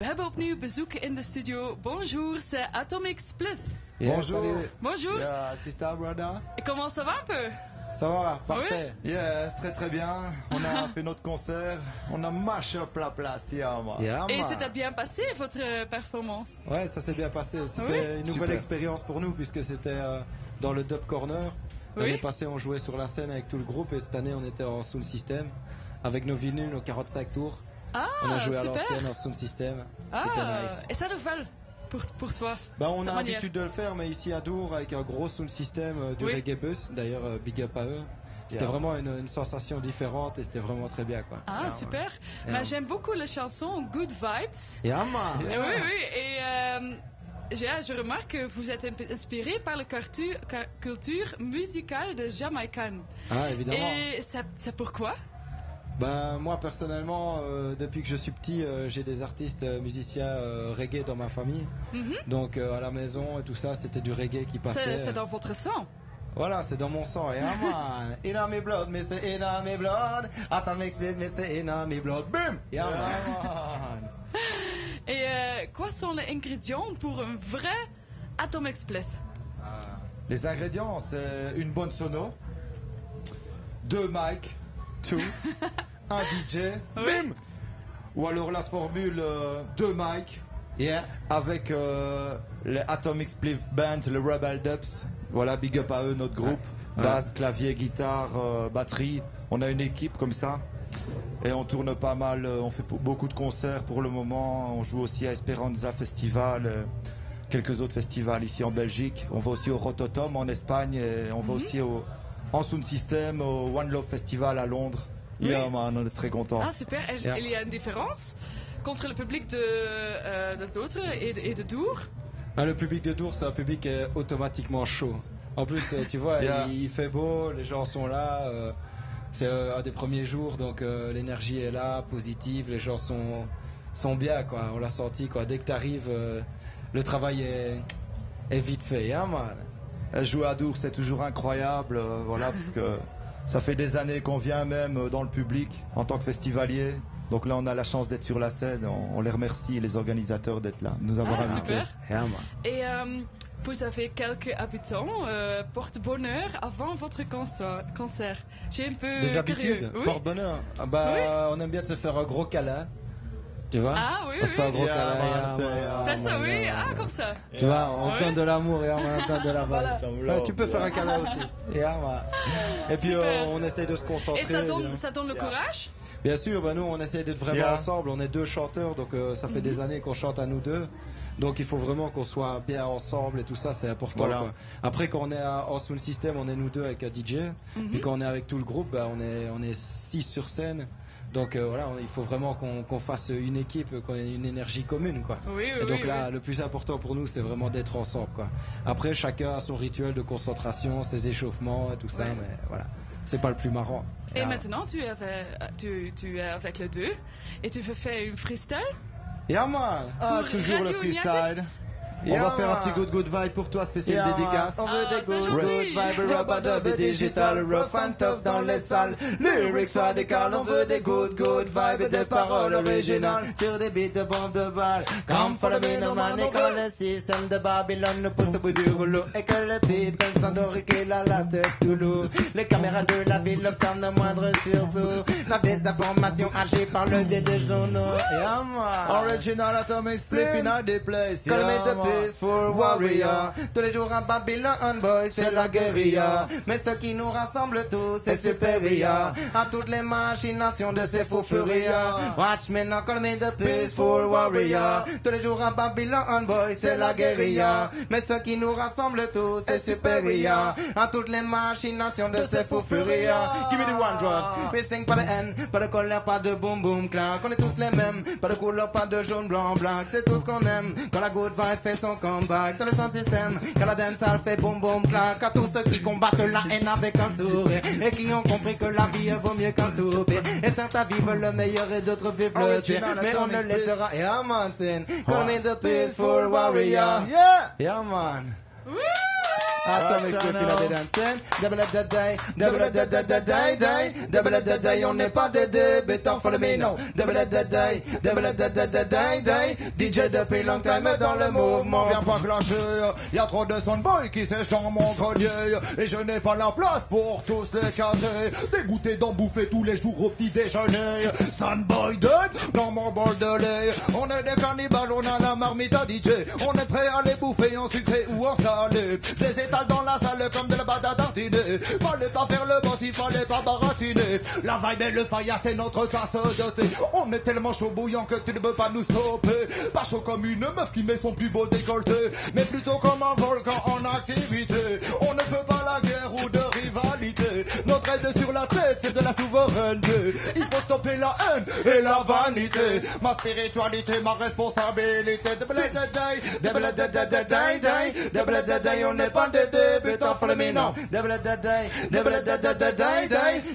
We hebben opnieuw bezoek in de studio. Bonjour, c'est Atomic Split. Yeah, Bonjour. salut. Bonjour. Yeah, sister, brother. Et comment ça va un peu? Ça va, parfait. Yeah, très très bien. On a fait notre concert. On a mash up la place, yeah, moi. Yeah, Et man. c'était bien passé votre performance? Ouais, ça s'est bien passé. C'était une nouvelle Super. expérience pour nous puisque c'était dans le Dub Corner. Oui. L'année passée, on jouait sur la scène avec tout le groupe et cette année, on était en sound system avec nos vinyles, nos 45 tours. Ah, On a joué à super. l'ancienne en sound system. Ah, C'était nice. et ça nouvelle pour toi? Bah, on cette a manière. l'habitude de le faire, mais ici à Dour, avec un gros sound system du Oui. reggae bus. D'ailleurs, big up à eux. C'était Yeah. vraiment une sensation différente et c'était vraiment très bien, quoi. Ah, super. Yeah. Mais j'aime beaucoup la chanson Good Vibes. Yeah, man. Et oui, oui. Et je remarque que vous êtes inspiré par la culture musicale de Jamaïcaine. Ah, évidemment. Et c'est pourquoi? Ben, moi personnellement, depuis que je suis petit, j'ai des artistes musiciens reggae dans ma famille. Donc à la maison et tout ça, c'était du reggae qui passait. C'est dans votre sang. Voilà, c'est dans mon sang. Yeah, man. In my blood, mais c'est in my blood. Atomic Split, mais c'est in my blood. Boom. Yeah, man. Et quoi sont les ingrédients pour un vrai Atomic Split? Les ingrédients, c'est une bonne sono, 2 mics, un DJ, Oui. ou alors la formule 2 mics Yeah. avec les Atomic Split Band, le Rebel Dubs. Voilà, big up à eux, notre groupe. Ouais. Basse, clavier, guitare, batterie. On a une équipe comme ça. Et on tourne pas mal, on fait beaucoup de concerts pour le moment. On joue aussi à Esperanza Festival, quelques autres festivals ici en Belgique. On va aussi au Rototom en Espagne et on va aussi en Sound System, au One Love Festival à Londres. Oui. Yeah, man, on est très contents. Ah, super. Yeah. Il y a une différence contre le public de l'autre et de Dour? Ah, le public de Dour, c'est un public automatiquement chaud. En plus, tu vois, Yeah. il fait beau, les gens sont là. C'est un des premiers jours, donc l'énergie est là, positive, les gens sont bien, quoi. On l'a senti, quoi. Dès que tu arrives, le travail est vite fait, hein, man. Jouer à Dour, c'est toujours incroyable, voilà, parce que ça fait des années qu'on vient même dans le public en tant que festivalier. Donc là, on a la chance d'être sur la scène. On les remercie, les organisateurs, d'être là, de nous avoir Ah, invités. super. Yeah, man. Et vous avez quelques habitants porte-bonheur avant votre concert. J'ai un peu Des curieux. habitudes, Oui. porte-bonheur. Ah, bah, on aime bien de se faire un gros câlin. Tu vois? Ah oui, On se fait un oui. gros Yeah, câlin. man, yeah, c'est- man, Ben ça, man, oui. yeah, Ah, man. comme ça. Tu vois, on se Ouais. donne de l'amour et on se donne de la Voilà. balle. Tu peux faire un câlin aussi. Yeah, man. Et puis Super. on essaye de se concentrer. Et ça donne le courage? Bien sûr, bah, nous on essaye d'être vraiment Yeah. ensemble. On est 2 chanteurs, donc ça fait des années qu'on chante à nous deux. Donc il faut vraiment qu'on soit bien ensemble et tout ça, c'est important. Voilà. Quoi. Après quand on est en sound system, on est nous deux avec un DJ. Puis quand on est avec tout le groupe, bah, on est 6 sur scène. Donc voilà, il faut vraiment qu'on fasse une équipe, qu'on ait une énergie commune, quoi. Oui, oui, Et donc oui, là, oui. le plus important pour nous, c'est vraiment d'être ensemble, quoi. Après, chacun a son rituel de concentration, ses échauffements et tout ça, Ouais. mais voilà, c'est pas le plus marrant. Et Ah. maintenant, tu es avec les deux et tu fais une freestyle? Yeah, man. Ah, Pour toujours le Radio freestyle. United? On Yeah, va faire un man. petit good vibe pour toi, spécial Yeah, dédicace. man. On veut Ah, des c'est good, gentil. good vibes, rub-a-dub et digital, rough and tough dans les salles. Lyrics radicales, on veut des good vibes et des paroles originales sur des beats de bombes de balles. Come follow me, no man, et que le système de Babylone nous pousse au bout du rouleau. Et que le people s'endort qu'il a la tête sous l'eau. Les caméras de la ville observent le moindre sursaut. La désinformation agit par le biais des journaux. Yeah, man. Original Atomic Split in the place. Call me Yeah, the man. peaceful warrior. Tous les jours à Babylone, boy, c'est la guérilla. Mais ce qui nous rassemble tous, c'est supérieur à toutes les machinations de ces faux furieux. Watch me now, call me the peaceful warrior. Tous les jours à Babylone, boy, c'est la guérilla. Mais ce qui nous rassemble tous, c'est supérieur à toutes les machinations de ces faux furieux. Give me the one drop. We sing pas de haine, pas de colère, pas de boom boom clap. On est tous les mêmes, pas de couleur, pas de jaune, blanc, blanc. C'est tout ce qu'on aime. Quand la good vibe fait son comeback dans le sound system, quand la dancehall fait boom boom clac. À tous ceux qui combattent la haine avec un sourire et qui ont compris que la vie vaut mieux qu'un soupir. Et certains vivent le meilleur et d'autres vivent le pire. Mais on ne laissera. Yeah man, sin. Call me the peaceful warrior. Yeah. Yeah man. Woo! Atomic Spliff, il a des dancing. Dabba-da-da-day, on n'est pas des débutants, follow me now. Dabba-da-da-day, DJ depuis long time dans le mouvement. Viens pas clasher, y a trop de soundboy qui sèchent dans mon grenier. Et je n'ai pas la place pour tous les caser. Dégoûté d'en bouffer tous les jours au petit déjeuner. Soundboy dead dans mon bol de lait. On est des cannibales, on a la marmite à DJ. On est prêt à les bouffer en sucré ou en salé. Les étals dans la salle comme de la bade à tartiner. Fallait pas faire le boss, il fallait pas baratiner. La vibe et le faya, c'est notre tasse de thé. On est tellement chaud bouillant que tu ne peux pas nous stopper. Pas chaud comme une meuf qui met son plus beau décolleté, mais plutôt comme un volcan en activité. On ne peut pas la guerre ou de rivalité. Notre aide sur la tête, c'est de la souveraineté. Il faut stopper la haine et la vanité. Ma spiritualité, ma responsabilité. On n'est pas des débutants, follow me now.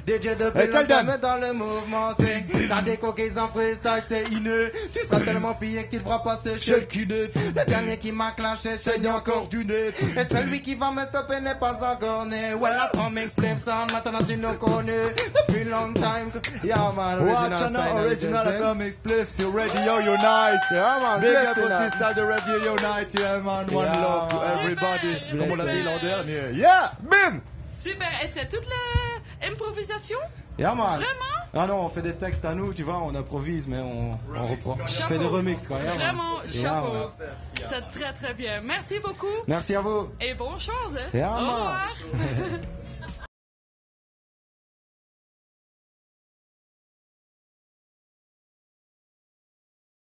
DJ depuis longtemps dans le mouvement, c'est t'as des coquilles en freestyle, c'est inné. Tu seras tellement pillé que tu le feras passer chez le kiné. Le dernier qui m'a clenché saigne encore du nez. Et celui qui va me stopper n'est pas encore né. Well, Atomic Spliff Sound, maintenant tu nous connais depuis long time. Yeah man, original Atomic Spliff sur Radio Unite. Yeah man, big up au stade de Radio Unite. Yeah man, one love to everybody. Comme on l'a dit l'an dernier. Yeah, bim. Super, et c'est toute l'improvisation? Yeah man. Vraiment? Ah non, on fait des textes à nous, tu vois, on improvise, mais on reprend. On fait des remixes quoi. Yeah, vraiment, chapeau. Yeah, c'est très très bien. Merci beaucoup. merci à vous. Et bonne chance. Hein? Yeah, Au man. revoir.